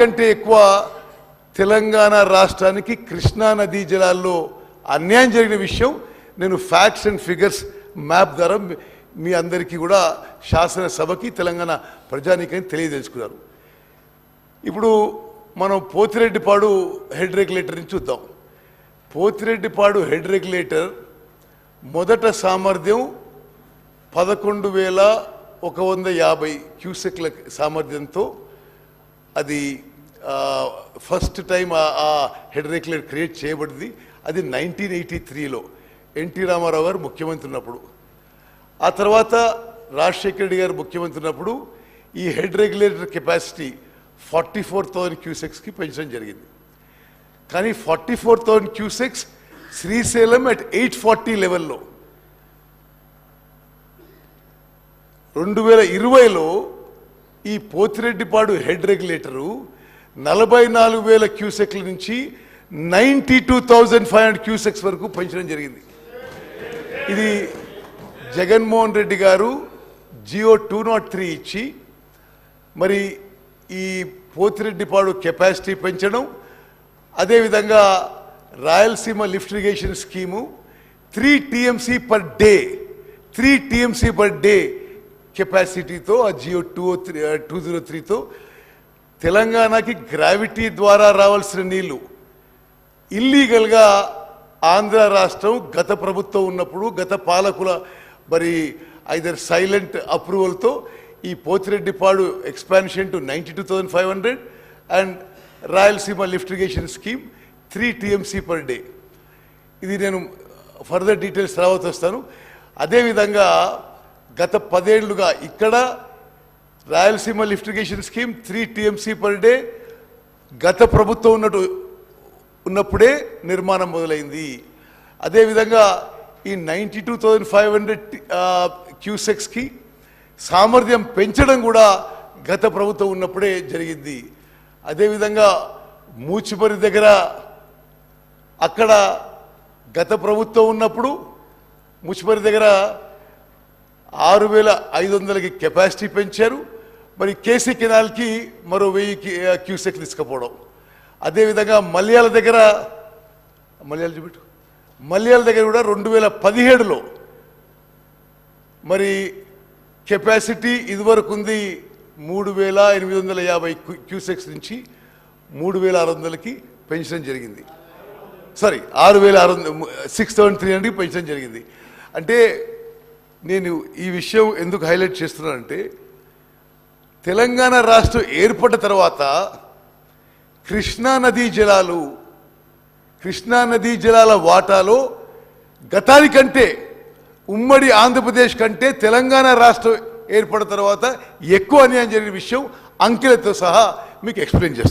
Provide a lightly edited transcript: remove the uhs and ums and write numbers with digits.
కంటే ఎక్కువ తెలంగాణ రాష్ట్రానికి కృష్ణా నదీ జలాల్లో అన్యాయం జరిగిన విషయం నేను ఫ్యాక్ట్స్ అండ్ ఫిగర్స్ మ్యాప్ ద్వారా మీ అందరికీ కూడా శాసనసభకి తెలంగాణ ప్రజానీకాన్ని తెలియదలుచుకున్నారు. ఇప్పుడు మనం పోతిరెడ్డిపాడు హెడ్ రెగ్యులేటర్ని చూద్దాం. పోతిరెడ్డిపాడు హెడ్ రెగ్యులేటర్ మొదట సామర్థ్యం 11,150 క్యూసెక్ల సామర్థ్యంతో అది ఫస్ట్ టైం ఆ హెడ్ రెగ్యులేటర్ క్రియేట్ చేయబడింది. అది 1983లో ఎన్టీ రామారావు గారు ముఖ్యమంత్రి ఉన్నప్పుడు. ఆ తర్వాత రాజశేఖర రెడ్డి గారు ముఖ్యమంత్రి ఉన్నప్పుడు ఈ హెడ్ రెగ్యులేటర్ కెపాసిటీ 44,000 క్యూసెక్స్కి పెంచడం జరిగింది. కానీ 44,000 క్యూసెక్స్ శ్రీశైలం అట్ 840 లెవెల్లో 2020లో ఈ పోతిరెడ్డిపాడు హెడ్ రెగ్యులేటరు 44,000 క్యూసెక్ల నుంచి 92,500 క్యూసెక్స్ వరకు పెంచడం జరిగింది. ఇది జగన్మోహన్ రెడ్డి గారు జియో 203 ఇచ్చి మరి ఈ పోతిరెడ్డిపాడు కెపాసిటీ పెంచడం, అదేవిధంగా Rayalaseema lift irrigation scheme 3 TMC per day కెపాసిటీతో ఆ జియో 203తో తెలంగాణకి గ్రావిటీ ద్వారా రావాల్సిన నీళ్లు ఇల్లీగల్గా ఆంధ్ర రాష్ట్రం గత ప్రభుత్వం ఉన్నప్పుడు గత పాలకుల మరి ఐదర్ సైలెంట్ అప్రూవల్తో ఈ Pothireddypadu expansion to 92,500 and Rayalaseema lift irrigation scheme 3 TMC per day. ఇది నేను ఫర్దర్ డీటెయిల్స్ తర్వాత వస్తాను. అదేవిధంగా గత 10 ఏళ్లుగా ఇక్కడ Rayalaseema lift irrigation scheme 3 TMC per day గత ప్రభుత్వం ఉన్నప్పుడే నిర్మాణం మొదలైంది. అదేవిధంగా ఈ 92,500 క్యూసెక్స్కి సామర్థ్యం పెంచడం కూడా గత ప్రభుత్వం ఉన్నప్పుడే జరిగింది. అదేవిధంగా మూచిపరి దగ్గర అక్కడ గత ప్రభుత్వం ఉన్నప్పుడు మూచిపరి దగ్గర 6,500కి కెపాసిటీ పెంచారు. మరి కేసీ కెనాల్కి మరో 1000 క్యూసెక్ తీసుకుపోవడం. అదేవిధంగా మల్యాల దగ్గర కూడా 2017లో మరి కెపాసిటీ ఇదివరకు ఉంది 3,850 క్యూసెక్స్ నుంచి 3,600కి పెంచడం జరిగింది. 6,300కి పెంచడం జరిగింది. అంటే నేను ఈ విషయం ఎందుకు హైలైట్ చేస్తున్నానంటే తెలంగాణ రాష్ట్రం ఏర్పడిన తర్వాత కృష్ణా నదీ జలాల వాటాలో గతానికంటే ఉమ్మడి ఆంధ్రప్రదేశ్ కంటే తెలంగాణ రాష్ట్రం ఏర్పడిన తర్వాత ఎక్కువ అన్యాయం జరిగిన విషయం అంకెలతో సహా మీకు ఎక్స్ప్లెయిన్ చేస్తాను.